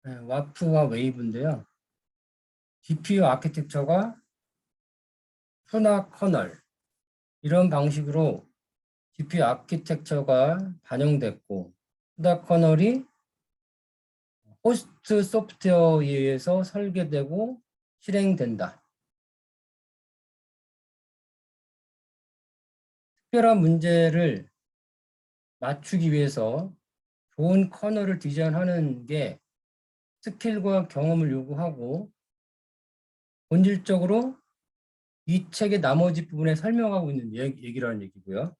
네, 와프와 웨이브인데요. GPU 아키텍처가 푸나 커널 이런 방식으로 GPU 아키텍처가 반영됐고 푸나 커널이 호스트 소프트웨어에 의해서 설계되고 실행된다. 특별한 문제를 맞추기 위해서 좋은 커널을 디자인하는 게 스킬과 경험을 요구하고 본질적으로 이 책의 나머지 부분에 설명하고 있는 얘기라는 얘기고요.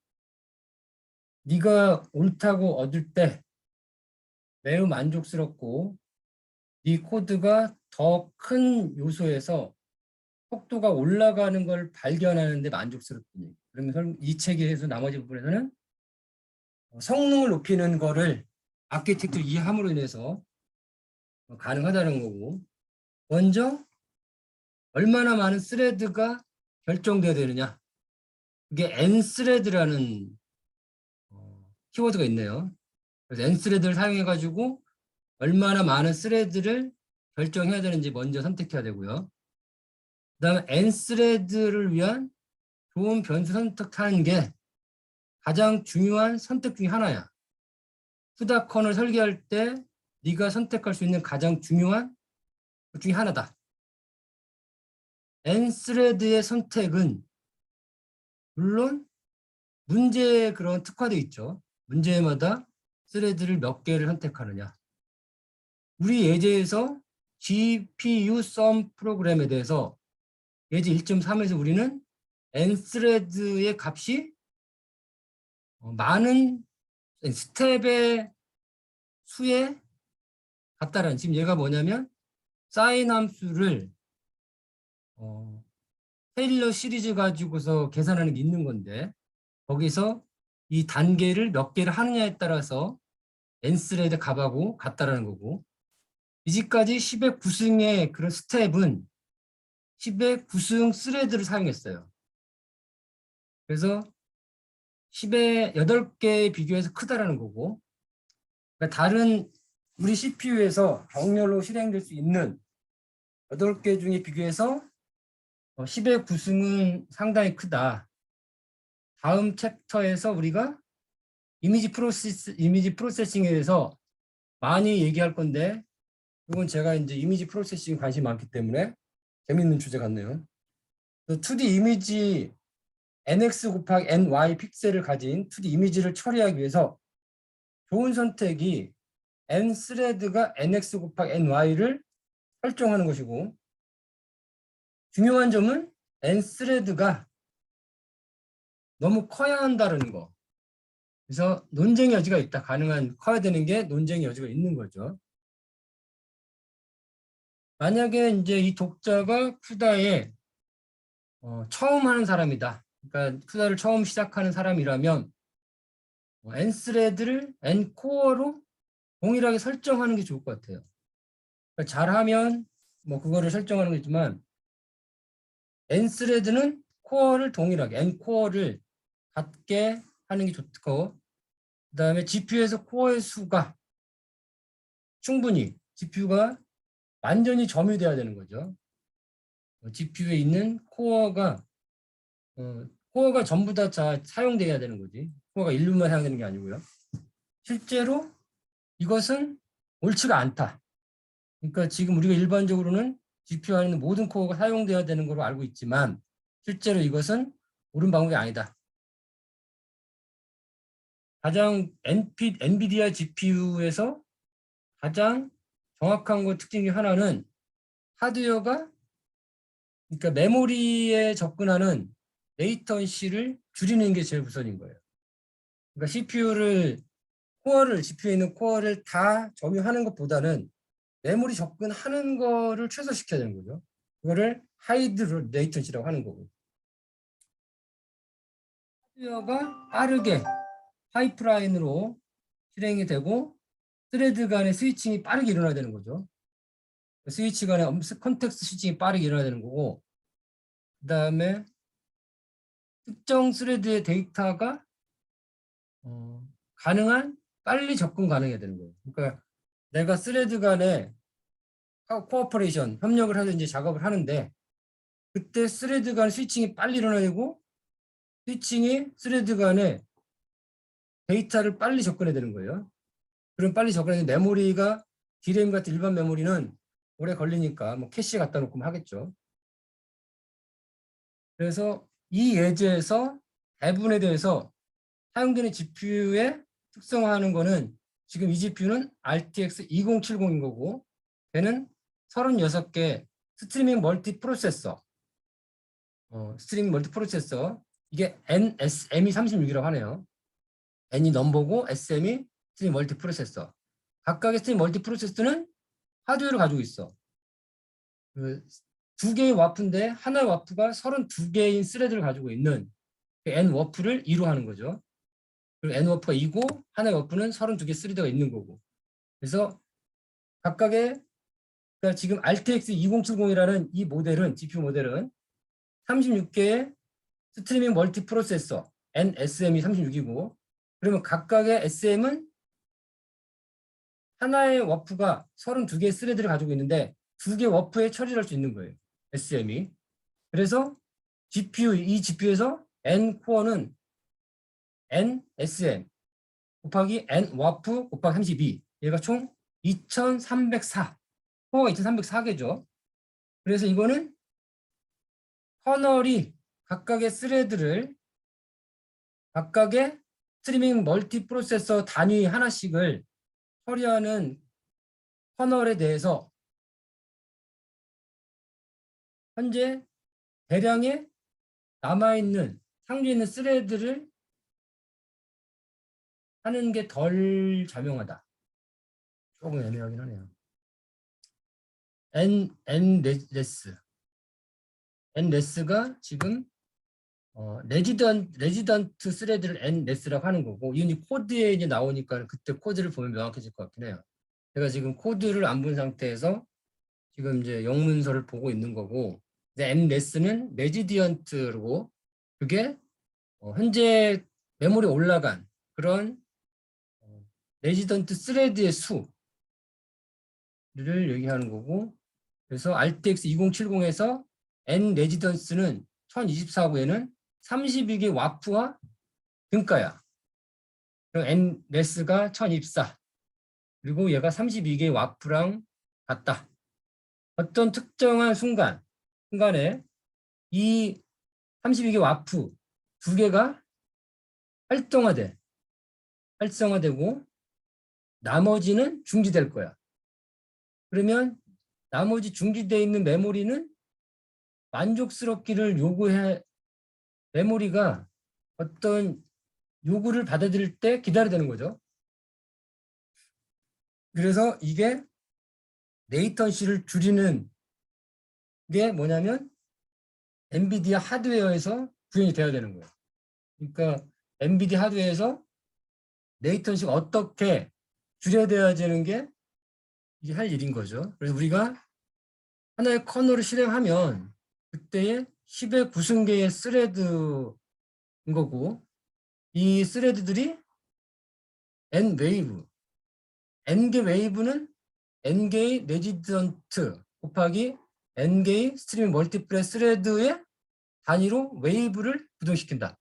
네가 옳다고 얻을 때 매우 만족스럽고 네 코드가 더 큰 요소에서 속도가 올라가는 걸 발견하는 데 만족스럽더니 그러면 이 책에서 나머지 부분에서는 성능을 높이는 거를 아키텍처를 이해함으로 인해서 가능하다는 거고 먼저 얼마나 많은 스레드가 결정돼야 되느냐 이게 n스레드라는 키워드가 있네요. 그래서 n스레드를 사용해 가지고 얼마나 많은 스레드를 결정해야 되는지 먼저 선택해야 되고요. 그 다음에 n스레드를 위한 좋은 변수 선택하는 게 가장 중요한 선택 중에 하나야. 후다컨을 설계할 때 네가 선택할 수 있는 가장 중요한 것 중에 하나다. n스레드의 선택은 물론 문제에 그런 특화되어 있죠. 문제마다 스레드를 몇 개를 선택하느냐. 우리 예제에서 GPU sum 프로그램에 대해서 예제 1.3에서 우리는 n스레드의 값이 많은 스텝의 수에 같다라는 지금 얘가 뭐냐면 사인 함수를 테일러 시리즈 가지고서 계산하는 게 있는 건데 거기서 이 단계를 몇 개를 하느냐에 따라서 n스레드 값하고 같다라는 거고 이제까지 10의 9승의 그런 스텝은 10의 9승 스레드를 사용했어요. 그래서 10의 8개에 비교해서 크다라는 거고 그러니까 다른 우리 CPU에서 정렬로 실행될 수 있는 8개 중에 비교해서 10의 9승은 상당히 크다. 다음 챕터에서 우리가 이미지 프로세싱에 대해서 많이 얘기할 건데 이건 제가 이제 이미지 프로세싱 관심이 많기 때문에 재밌는 주제 같네요. 2D 이미지 nx 곱하기 ny 픽셀을 가진 2D 이미지를 처리하기 위해서 좋은 선택이 n 스레드가 nx 곱하기 ny를 설정하는 것이고 중요한 점은 n 스레드가 너무 커야 한다는 거. 그래서 논쟁의 여지가 있다. 가능한 커야 되는 게 논쟁의 여지가 있는 거죠. 만약에 이제 이 독자가 푸다에 처음 하는 사람이다. 그러니까 푸다를 처음 시작하는 사람이라면 n스레드를 n코어로 동일하게 설정하는 게 좋을 것 같아요. 그러니까 잘하면 뭐 그거를 설정하는 거지만 n스레드는 코어를 동일하게 n코어를 같게 하는 게 좋고 그 다음에 GPU에서 코어의 수가 충분히 GPU가 완전히 점유돼야 되는 거죠. GPU에 있는 코어가 전부 다 사용돼야 되는 거지. 코어가 일부만 사용되는 게 아니고요. 실제로 이것은 옳지가 않다. 그러니까 지금 우리가 일반적으로는 GPU 안에 있는 모든 코어가 사용돼야 되는 걸로 알고 있지만 실제로 이것은 옳은 방법이 아니다. 가장 엔비디아 GPU에서 가장 정확한 것 특징 중 하나는 하드웨어가 그러니까 메모리에 접근하는 레이턴시를 줄이는 게 제일 우선인 거예요. 그러니까 GPU에 있는 코어를 다 점유하는 것보다는 메모리 접근하는 거를 최소시켜야 되는 거죠. 그거를 하이드 레이턴시라고 하는 거고. 하드웨어가 빠르게 파이프라인으로 실행이 되고 스레드 간의 스위칭이 빠르게 일어나야 되는 거죠. 스위치 간의 컨텍스트 스위칭이 빠르게 일어나야 되는 거고 그 다음에 특정 스레드의 데이터가 가능한 빨리 접근 가능해야 되는 거예요. 그러니까 내가 스레드 간에 코어퍼레이션, 협력을 해서 이제 작업을 하는데 그때 스레드 간 스위칭이 빨리 일어나야 되고 스위칭이 스레드 간에 데이터를 빨리 접근해야 되는 거예요. 그럼 빨리 접근해야 되는 메모리가 DRAM 같은 일반 메모리는 오래 걸리니까 뭐 캐시에 갖다 놓고 하겠죠. 그래서 이 예제에서 대부분에 대해서 사용되는 GPU의 특성화하는 거는 지금 이 GPU는 RTX 2070인 거고 걔는 36개 스트리밍 멀티 프로세서 스트리밍 멀티 프로세서 이게 NSM이 36이라고 하네요. N이 넘버고 SM이 스트리밍 멀티 프로세서 각각의 스트리밍 멀티 프로세서는 하드웨어를 가지고 있어. 두 개의 와프인데 하나의 와프가 32개인 스레드를 가지고 있는 N 워프를 2로 하는 거죠. 그리고 N 워프가 2고 하나의 워프는 32개 스레드가 있는 거고. 그래서 각각의 그러니까 지금 RTX 2070이라는 이 모델은 GPU 모델은 36개의 스트리밍 멀티 프로세서 NSM이 36이고 그러면 각각의 SM은 하나의 워프가 32개의 스레드를 가지고 있는데 두 개 워프에 처리를 할 수 있는 거예요. SM이. 그래서 이 GPU에서 N코어는 NSM 곱하기 N와프 곱하기 32. 얘가 총 2304. 코어가 2304개죠. 그래서 이거는 커널이 각각의 스레드를 각각의 스트리밍 멀티 프로세서 단위 하나씩을 처리하는 커널에 대해서 현재 대량의 남아있는 상주에 있는 스레드를 하는 게 덜 자명하다. 조금 애매하긴 하네요. N레스가 지금 레지던트 스레드를 N레스라고 하는 거고 이건 코드에 이제 나오니까 그때 코드를 보면 명확해질 것 같긴 해요. 제가 지금 코드를 안 본 상태에서 지금 이제 영문서를 보고 있는 거고 N레스는 레지디언트고 그게 현재 메모리 올라간 그런 레지던트 스레드의 수를 얘기하는 거고 그래서 RTX 2070에서 N 레지던스는 1024구에는 32개 와프와 등가야. 그럼 N 레스가 1024 그리고 얘가 32개 와프랑 같다. 어떤 특정한 순간에 이 32개 와프 두 개가 활성화되고 나머지는 중지될 거야. 그러면 나머지 중지되어 있는 메모리는 만족스럽기를 요구해 메모리가 어떤 요구를 받아들일 때 기다려야 되는 거죠. 그래서 이게 레이턴시를 줄이는 게 뭐냐면 엔비디아 하드웨어에서 구현이 되어야 되는 거예요. 그러니까 엔비디아 하드웨어에서 레이턴시가 어떻게 줄여야 되는 게 이게 할 일인 거죠. 그래서 우리가 하나의 커널을 실행하면 그때의 10의 9승계의 스레드인 거고 이 스레드들이 N 웨이브 N개 웨이브는 N개의 레지던트 곱하기 N개의 스트리밍 멀티플레 스레드의 단위로 웨이브를 구동시킨다.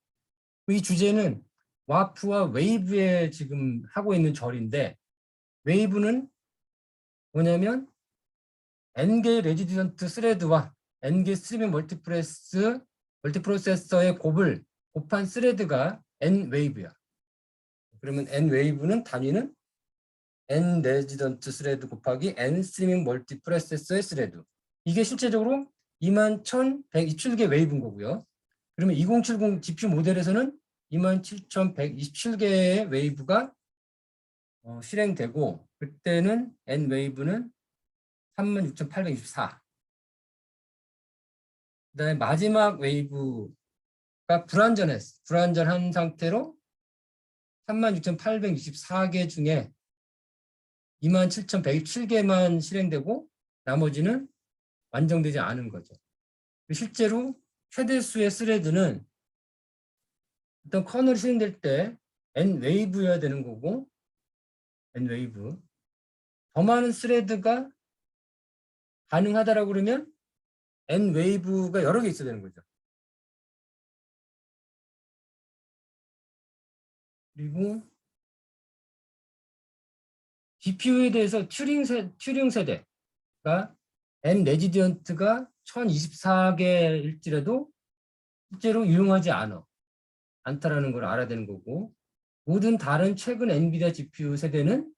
이 주제는 와프와 웨이브에 지금 하고 있는 절인데 웨이브는 뭐냐면 N개의 레지던트 스레드와 N개 스트리밍 멀티프로세서의 곱을 곱한 스레드가 N 웨이브야. 그러면 N 웨이브는 단위는 N 레지던트 스레드 곱하기 N 스트리밍 멀티 프로세서의 스레드. 이게 실제적으로 21,127개 웨이브인 거고요. 그러면 2070 GPU 모델에서는 27,127개의 웨이브가 실행되고 그때는 N 웨이브는 36,824. 그다음에 마지막 웨이브가 불완전한 상태로 36,864개 중에 27,127개만 실행되고 나머지는 완성되지 않은 거죠. 실제로 최대수의 스레드는 어떤 커널이 실행될 때 N웨이브여야 되는 거고 N웨이브 더 많은 스레드가 가능하다라고 그러면 N 웨이브가 여러 개 있어야 되는 거죠. 그리고 GPU에 대해서 튜링 세대가 N 레지던트가 1024개일지라도 실제로 유용하지 않다라는 걸 알아야 되는 거고, 모든 다른 최근 엔비디아 GPU 세대는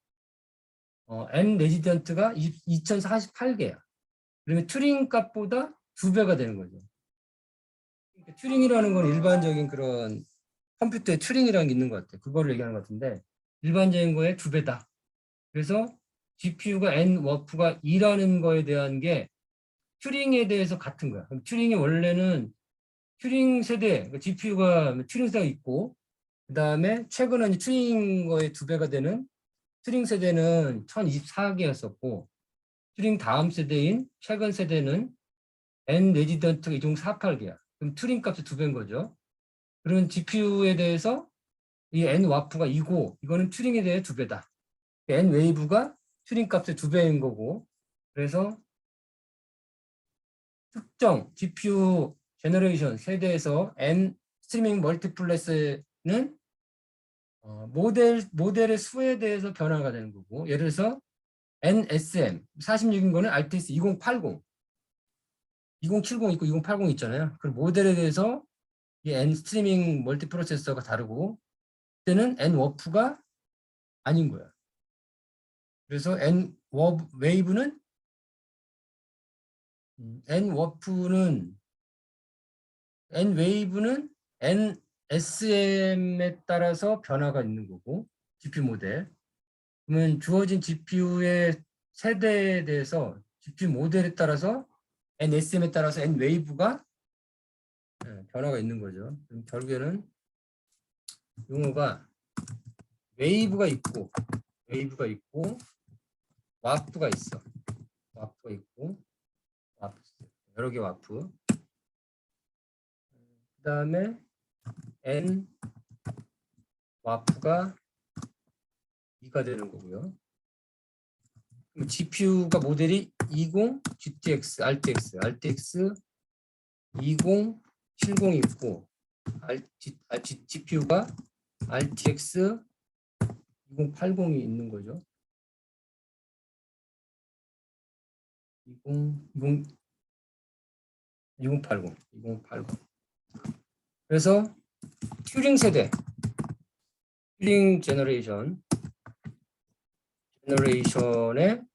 N 레지던트가 2048개야. 그러면 튜링 값보다 2배가 되는 거죠. 그러니까 튜링이라는 건 일반적인 그런 컴퓨터에 튜링이라는 게 있는 것 같아요. 그거를 얘기하는 것 같은데 일반적인 거에 2배다. 그래서 GPU가 N 워프가 2라는 거에 대한 게 튜링에 대해서 같은 거야. 그럼 튜링이 원래는 튜링 세대, 그러니까 GPU가 튜링 세대가 있고, 그 다음에 최근은 튜링 거의 2배가 되는 튜링 세대는 1024개였었고, 튜링 다음 세대인 최근 세대는 N 레지던트가 2048개야. 그럼 튜링 값이 2배인 거죠. 그러면 GPU에 대해서 이 N 와프가 2고, 이거는 튜링에 대해 2배다. N 웨이브가 튜링 값의 2배인 거고, 그래서 특정 GPU 제너레이션 세대에서 N 스트리밍 멀티플렉스는 모델의 수에 대해서 변화가 되는 거고, 예를 들어서 NSM 46인 거는 RTX 2080, 2070 있고 2080 있잖아요. 그 모델에 대해서 이 N 스트리밍 멀티프로세서가 다르고, 그때는 N 워프가 아닌 거야. 그래서 N 웨이브는 N 워프는 N 웨이브는 NSM에 따라서 변화가 있는 거고, GPU 모델. 그러면 주어진 GPU의 세대에 대해서 GPU 모델에 따라서 NSM에 따라서 N 웨이브가 변화가 있는 거죠. 그럼 결국에는 용어가 웨이브가 있고 와프가 있어. 와프가 있고 와프, 여러 개 와프. 그 다음에 N 와프가 2가 되는 거고요. GPU가 모델이 20 GTX, RTX 2070 있고, GPU가 RTX 2080이 있는 거죠. 2080. 그래서 튜링 세대, 튜링 제너레이션의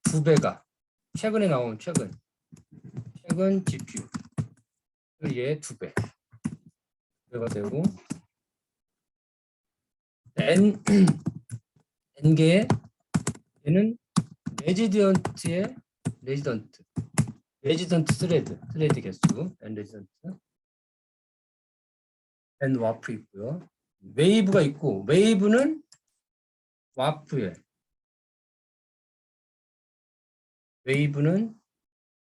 2배가 최근에 나온 최근 GPU 얘 2배가 되고, N개의 얘는 레지던트 스레드 개수, N레지던트, N 와프 있고요. 웨이브가 있고, 웨이브는 와프에, 웨이브는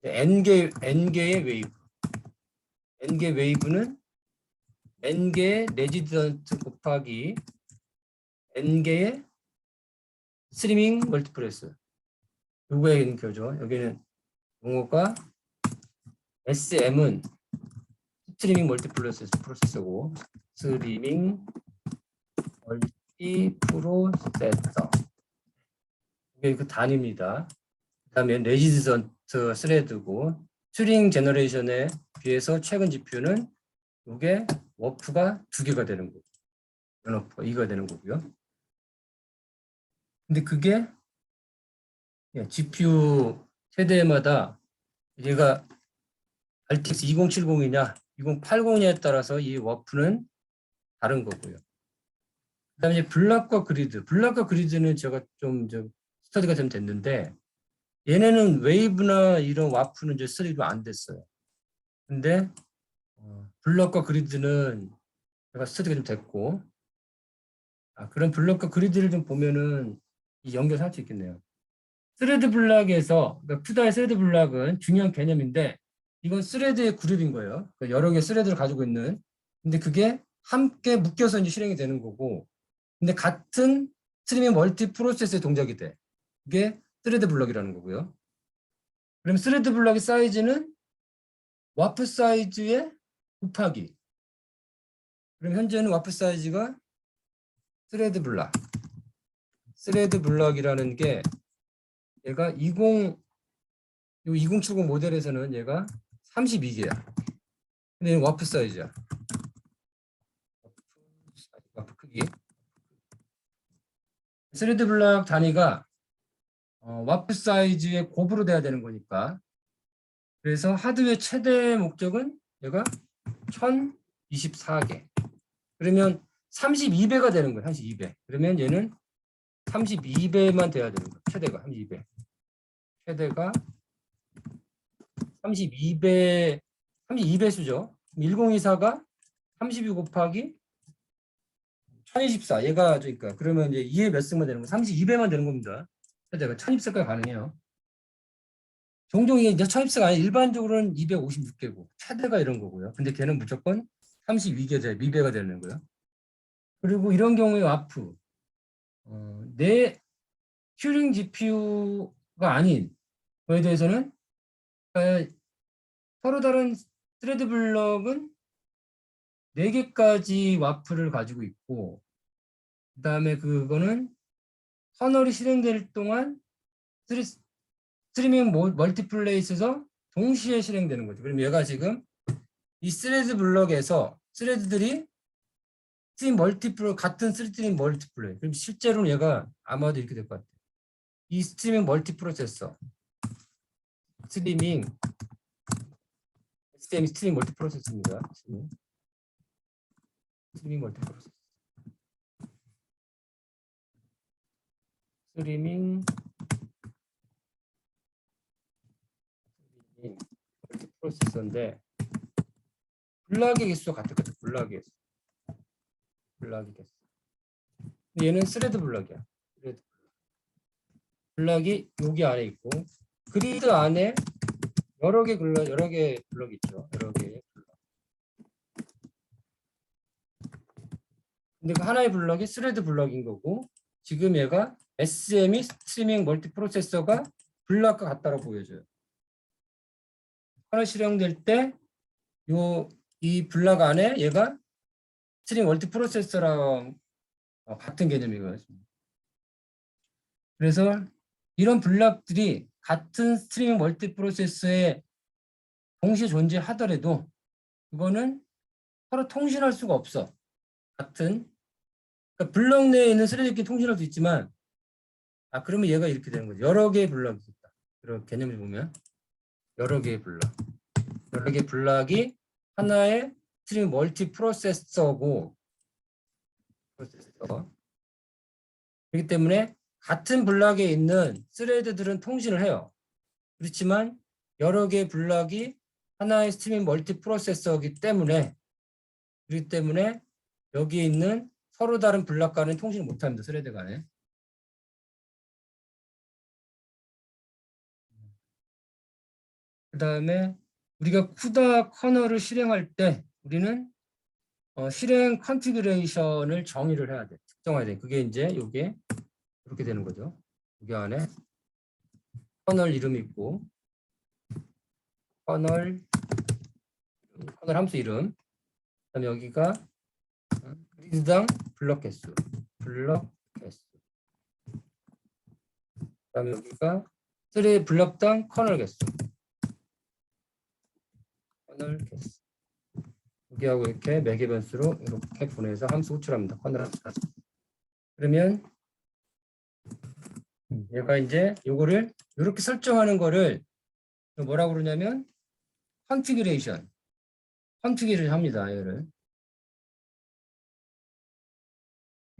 N개의 웨이브, N개 웨이브는 N개의 레지던트 곱하기 N개의 스트리밍 멀티플렉스. 요거에 있는 교죠. 여기는 용어가 SM은 스트리밍 멀티프로세서고, 스트리밍 멀티프로세서. 이게 그 단위입니다. 그 다음에 레지던트 스레드고, 튜링 제너레이션에 비해서 최근 GPU는 이게 워프가 2개가 되는 거고, 연워프가 2가 되는 거고요. 근데 그게 GPU 세대마다 얘가 RTX 2070이냐 2080이냐에 따라서 이 워프는 다른 거고요. 그다음에 이제 블락과 그리드는 제가 좀 스터디가 좀 됐는데, 얘네는 웨이브나 이런 와프는 이제 스터디가 안 됐어요. 근데 블락과 그리드는 제가 스터디가 좀 됐고, 그런 블락과 그리드를 좀 보면은 연결할 수 있겠네요. 스레드 블락에서, 그러니까 푸다의 스레드 블락은 중요한 개념인데, 이건 스레드의 그룹인 거예요. 그러니까 여러 개 스레드를 가지고 있는. 근데 그게 함께 묶여서 이제 실행이 되는 거고, 근데 같은 스트리밍 멀티 프로세스의 동작이 돼. 이게 스레드 블럭이라는 거고요. 그럼 스레드 블럭의 사이즈는 와프 사이즈에 곱하기. 그럼 현재는 와프 사이즈가 스레드 블럭이라는 게 얘가 2070 모델에서는 얘가 32개야. 근데 얘는 와프 사이즈야. 와프 크기. 스레드 블럭 단위가 와프 사이즈의 곱으로 돼야 되는 거니까. 그래서 하드웨어 최대 목적은 얘가 1024개. 그러면 32배가 되는 거예요. 32배. 그러면 얘는 32배만 돼야 되는 거예요. 최대가 32배. 최대가 32배 수죠. 1024가 32 곱하기 1024. 얘가 그러니까 그러면 이제 2에 몇 승만 되는 거? 32배만 되는 겁니다. 최대가 1024까지 가능해요. 종종 이게 1024가 아니라 일반적으로는 256개고 최대가 이런 거고요. 근데 걔는 무조건 32개 미배가 되는 거예요. 그리고 이런 경우에 와프 내 튜링 GPU가 아닌 거에 대해서는 서로 다른 스레드 블럭은 4개까지 와프를 가지고 있고 그 다음에 그거는 커널이 실행될 동안 스트리밍 멀티플레이스에서 동시에 실행되는 거죠. 그럼 얘가 지금 이 스레드 블럭에서 스레드들이 같은 스트리밍 멀티플레이. 그럼 실제로는 얘가 아마도 이렇게 될 것 같아요. 이 스트리밍 멀티 프로세서 스트리밍 멀티 프로세서입니다. 스트리밍 멀티 프로세서. 스트리밍 멀티 프로세서인데 블락의 개수가 같을 것 같아요. 블락의 개수. 얘는 스레드 블락이야. 블락이 여기 안에 있고 그리드 안에 여러 개 블럭이 있죠. 여러 개의 블럭. 근데 그 하나의 블럭이 스레드 블럭인 거고 지금 얘가 SM이 스트리밍 멀티 프로세서가 블락과 같다고 보여줘요. 하나 실행될 때 이 블락 안에 얘가 스트리밍 멀티 프로세서랑 같은 개념이거든요. 그래서 이런 블락들이 같은 스트리밍 멀티 프로세서에 동시에 존재하더라도 그거는 서로 통신할 수가 없어. 그러니까 블럭 내에 있는 스레드끼리 통신할 수 있지만 그러면 얘가 이렇게 되는 거죠. 여러 개의 블럭이 있다. 이런 개념을 보면 여러 개의 블럭이 하나의 스트리밍 멀티 프로세서고 그렇기 때문에 같은 블럭에 있는 스레드들은 통신을 해요. 그렇지만 여러 개의 블럭이 하나의 스트리밍 멀티 프로세서이기 때문에 그렇기 때문에 여기에 있는 서로 다른 블럭 간은 통신을 못합니다. 스레드 간에. 그 다음에 우리가 쿠다 커널을 실행할 때 우리는 실행 컨피그레이션을 정의를 해야 돼. 특정해야 돼. 그게 이제 이게 이렇게 되는 거죠. 여기 안에 커널 이름이 있고 커널 함수 이름 그다음에 여기가 그리드당 블럭 개수 그다음에 여기가 블럭당 커널 개수 여기하고 이렇게 매개 변수로 이렇게 보내서 함수 호출합니다. 커널 함수. 그러면 얘가 이제 요거를 이렇게 설정하는 거를 뭐라고 그러냐면 컨피그레이션 합니다. 얘를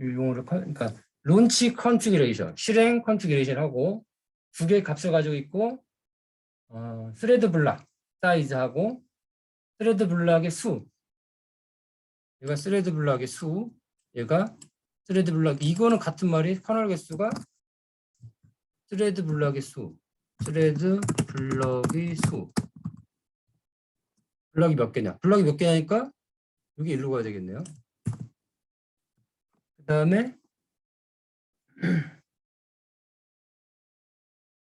이 용어를 그러니까 론치 컨피그레이션 실행 컨피그레이션 하고 두 개의 값을 가지고 있고 스레드 블락 사이즈하고 스레드 블락의 수 얘가 스레드 블락의 수 얘가 스레드 블락 이거는 같은 말이 커널 개수가 스레드 블락의 수 블락이 몇 개냐 블락이 몇 개냐니까 여기 일로 가야 되겠네요. 그 다음에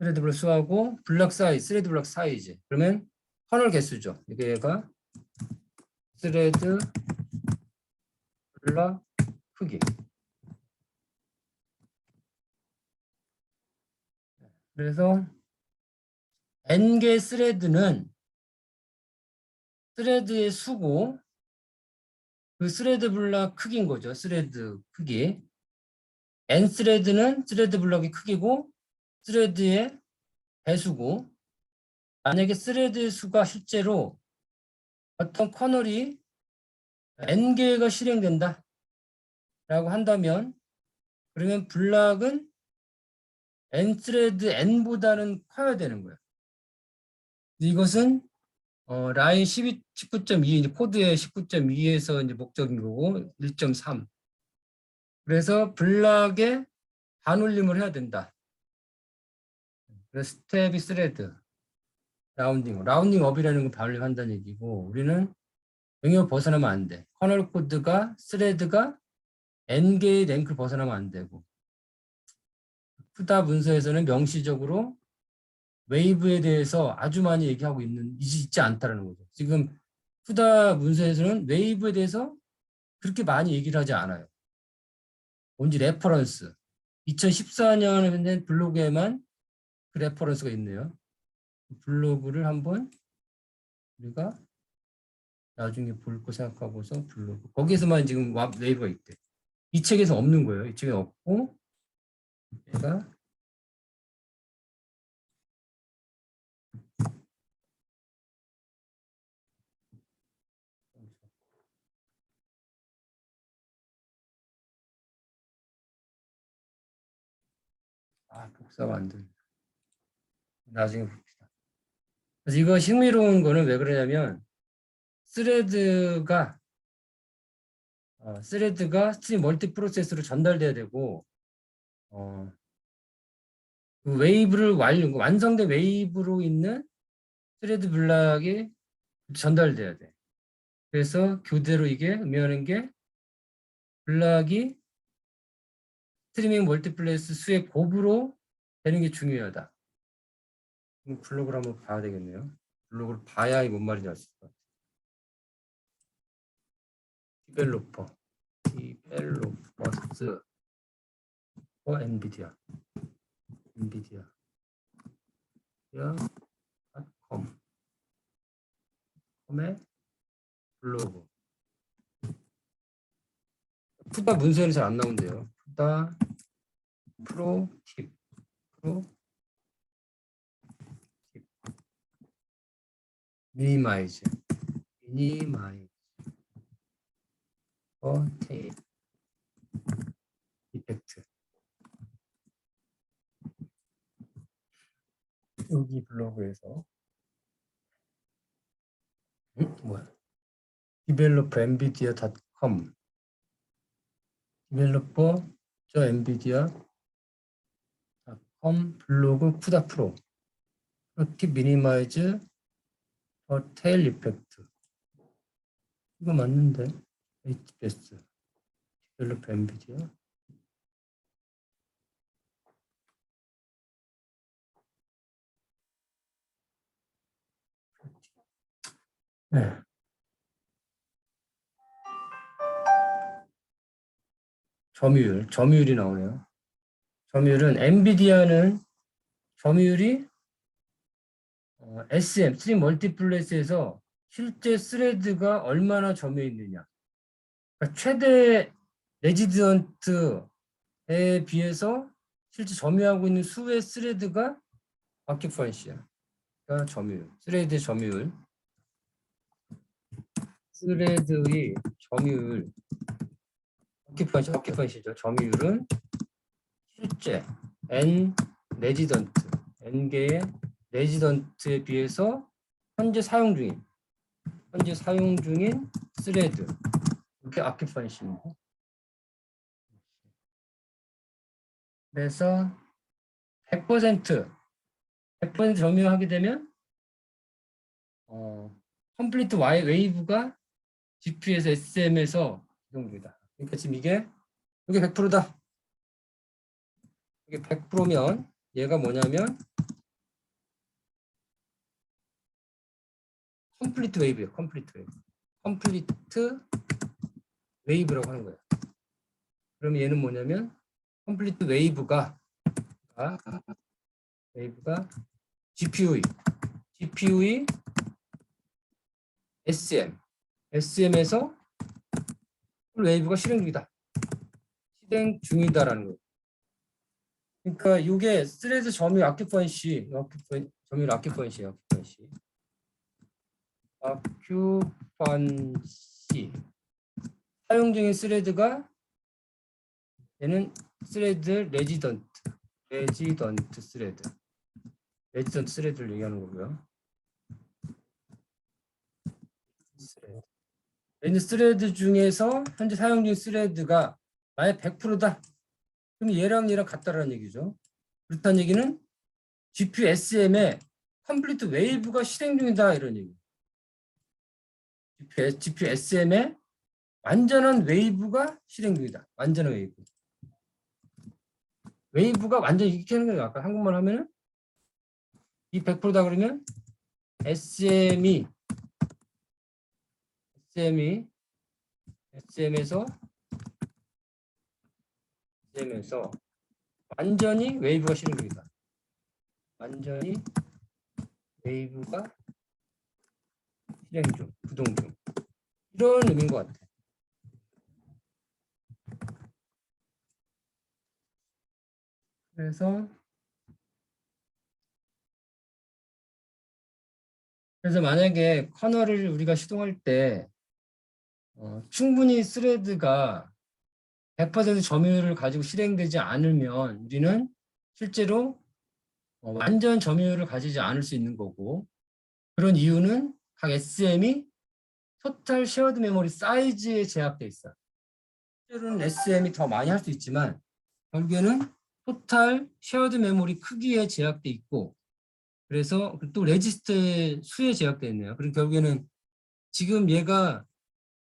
스레드 블럭 수하고 블럭 사이즈, 스레드 블럭 사이즈. 그러면 커널 개수죠. 이게 얘가 스레드 블럭 크기. 그래서 n개 스레드는 스레드의 수고 그 스레드 블럭 크기인 거죠. 스레드 크기. n 스레드는 스레드 블럭의 크기고 스레드의 배수고 만약에 스레드 수가 실제로 어떤 커널이 n개가 실행된다 라고 한다면 그러면 블락은 n 스레드 n보다는 커야 되는 거예요. 이것은 라인 19.2 코드의 19.2에서 이제 목적인 거고 1.3. 그래서 블락에 반올림을 해야 된다. 그래서 스텝이 스레드 라운딩 업이라는 건 반올림 한다는 얘기고 우리는 영역 벗어나면 안 돼. 커널 코드가 스레드가 n개의 랭크를 벗어나면 안 되고 푸다 문서에서는 명시적으로 웨이브에 대해서 아주 많이 얘기하고 있지 않다는 거죠. 지금 푸다 문서에서는 웨이브에 대해서 그렇게 많이 얘기를 하지 않아요. 뭔지 레퍼런스. 2014년에 낸 블로그에만 그 레퍼런스가 있네요. 블로그를 한번 우리가 나중에 볼 거 생각하고서 블로그. 거기에서만 지금 웨이브가 있대. 이 책에서 없는 거예요. 이 책에 없고 얘가 복사가 안 돼. 나중에 봅시다. 그래서 이거 흥미로운 거는 왜 그러냐면 스레드가 스트림 멀티 프로세스로 전달돼야 되고 그 웨이브를 완성된 웨이브로 있는 스레드 블락이 전달돼야 돼. 그래서 교대로 이게 의미하는 게 블락이 스트리밍 멀티플레이스 수의 곱으로 되는 게 중요하다. 블록을 한번 봐야 되겠네요. 블록을 봐야 뭔 말인지 알 수 있을 것 같아요. 디벨로퍼스 엔비디아 컴의 블로그 푸다 문서에는 잘 안 나온대요. 푸다 프로팁 미니마이즈 테일 이펙트 여기 블로그에서 뭐야? developer.nvidia.com developer.nvidia.com 블로그 푸다 프로 팁 미니마이즈 테일 이펙트 이거 맞는데 HBS developer nvidia 네. 점유율이 나오네요. 점유율은 엔비디아는 점유율이 SM, 스트림 멀티플렉스에서 실제 스레드가 얼마나 점유해 있느냐. 그러니까 최대 레지던트에 비해서 실제 점유하고 있는 수의 스레드가 아큐펀시야. 그러니까 점유율, 스레드의 점유율. 스레드의 점유율, 아큐펀시죠. 점유율은 실제 N개의 레지던트에 비해서 현재 사용 중인 스레드 이게 아큐펀시입니다. 그래서 100% 점유하게 되면 컴플리트 웨이브가 GPU에서 SM에서 이동됩니다. 그러니까 지금 이게 100%다. 이게 100%면 얘가 뭐냐면 컴플리트 웨이브예요. 컴플리트 웨이브. 컴플리트 웨이브라고 하는 거예요. 그럼 얘는 뭐냐면 컴플리트 웨이브가 GPU의 SM에서 풀 웨이브가 실행 중이다라는 거예요. 그러니까 이게 스레드 점유율 아큐펀시 점유율 아큐펀시 사용 중인 스레드가 얘는 스레드 레지던트 스레드를 얘기하는 거고요. 스레드 중에서 현재 사용 중인 스레드가 만약 100%다. 그럼 얘랑 같다라는 얘기죠. 그렇다는 얘기는 GPU SM에 컴플리트 웨이브가 실행 중이다 이런 얘기. GPU SM에 완전한 웨이브가 실행 중이다. 완전한 웨이브. 웨이브가 완전 이렇게 하는 거예요. 아까 한국말 하면은 이 100%다 그러면 SM에서 완전히 웨이브가 실행 중이다. 완전히 웨이브가 실행 중, 구동 중. 이런 의미인 것 같아요. 그래서 만약에 커널을 우리가 시동할 때 충분히 스레드가 100% 점유율을 가지고 실행되지 않으면 우리는 실제로 완전 점유율을 가지지 않을 수 있는 거고, 그런 이유는 각 SM이 토탈 쉐어드 메모리 사이즈에 제약돼 있어요. 실제로는 SM이 더 많이 할 수 있지만 결국에는 토탈 쉐어드 메모리 크기에 제약돼 있고, 그래서 또 레지스터의 수에 제약돼 있네요. 그리고 결국에는 지금 얘가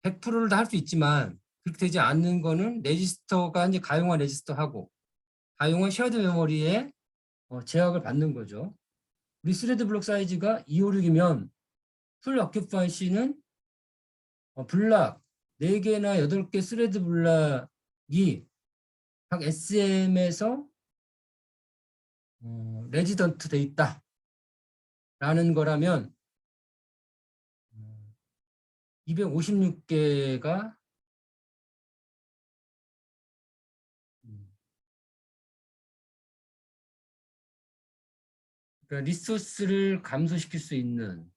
100%를 다 할 수 있지만 그렇게 되지 않는 거는 레지스터가 이제 가용한 레지스터하고 가용한 쉐어드 메모리에 제약을 받는 거죠. 우리 스레드 블록 사이즈가 256이면 풀 어큐펀시는 블락 4개나 8개 스레드 블락이 각 SM에서 레지던트 돼 있다 라는 거라면 256개가 그러니까 리소스를 감소시킬 수 있는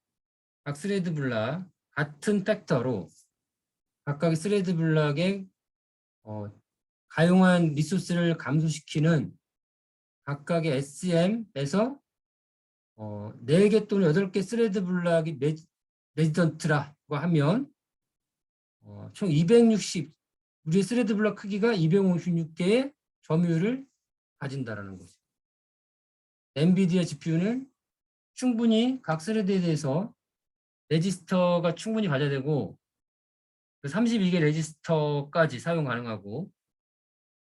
각 스레드 블락 같은 팩터로 각각의 스레드 블락의 가용한 리소스를 감소시키는 각각의 SM에서 4개 또는 8개 스레드 블락이 레지던트라고 하면 총 260, 우리의 스레드 블락 크기가 256개의 점유율을 가진다라는 거죠. 엔비디아 GPU는 충분히 각 스레드에 대해서 레지스터가 충분히 가져야 되고 32개 레지스터까지 사용 가능하고,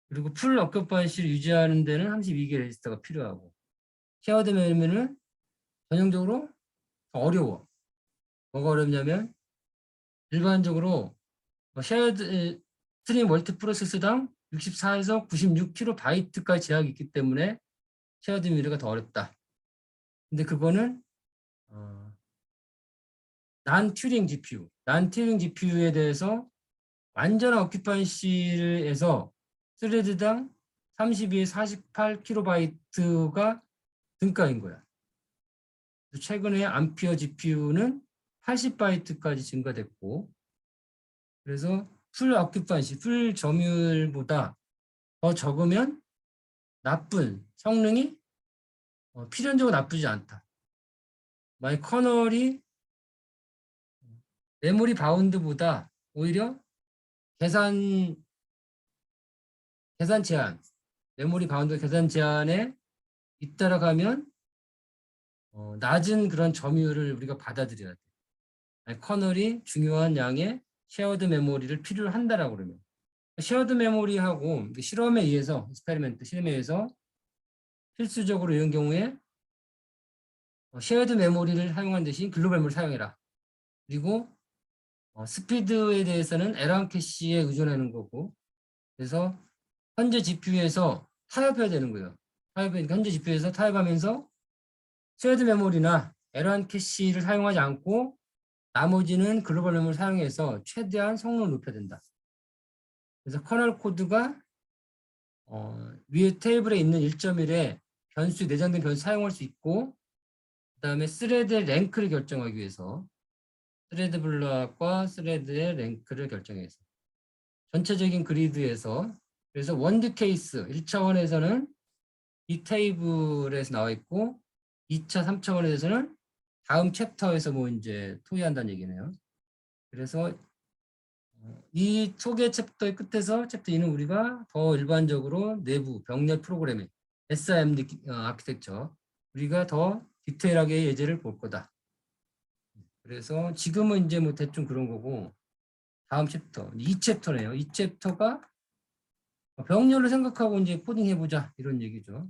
그리고 풀 어큐펀시를 유지하는 데는 32개 레지스터가 필요하고, 쉐어드 메모리는 전형적으로 어려워. 뭐가 어렵냐면 일반적으로 쉐어드 스트림 멀티 프로세스당 64에서 96kB까지 제약이 있기 때문에 쉐어드 메모리가 더 어렵다. 근데 그거는 난 튜링 GPU에 대해서 완전한 어큐펀시에서 스레드당 32에서 48kB가 등가인 거야. 최근에 암피어 GPU는 80바이트까지 증가됐고, 그래서 풀 어큐펀시, 풀 점유율보다 더 적으면 나쁜 성능이 필연적으로 나쁘지 않다. 만약 커널이 메모리 바운드보다 오히려 계산 제한, 메모리 바운드 계산 제한에 잇따라가면 낮은 그런 점유율을 우리가 받아들여야 돼. 아니, 커널이 중요한 양의 쉐어드 메모리를 필요로 한다라고 그러면. 쉐어드 메모리하고 실험에 의해서 필수적으로 이런 경우에 쉐어드 메모리를 사용한 대신 글로벌 메모리를 사용해라. 그리고 스피드에 대해서는 L1 캐시에 의존하는 거고, 그래서 현재 GPU에서 타협해야 되는 거예요. 현재 GPU에서 타협하면서 쉐어드 메모리나 L1 캐시를 사용하지 않고 나머지는 글로벌 메모리를 사용해서 최대한 성능을 높여야 된다. 그래서 커널 코드가 위에 테이블에 있는 1.1에 변수, 내장된 변수 사용할 수 있고, 그 다음에 스레드의 랭크를 결정하기 위해서 스레드 블럭과 스레드의 랭크를 결정해서 전체적인 그리드에서, 그래서 원드 케이스 1차원에서는 이 테이블에서 나와 있고 2차, 3차원에서는 다음 챕터에서 뭐 이제 토의한다는 얘기네요. 그래서 이 소개 챕터의 끝에서 챕터 2는 우리가 더 일반적으로 내부 병렬 프로그래밍 SIMD 아키텍처 우리가 더 디테일하게 예제를 볼 거다. 그래서 지금은 이제 뭐 대충 그런 거고, 다음 챕터 2챕터네요. 이 챕터가 병렬을 생각하고 이제 코딩 해보자 이런 얘기죠.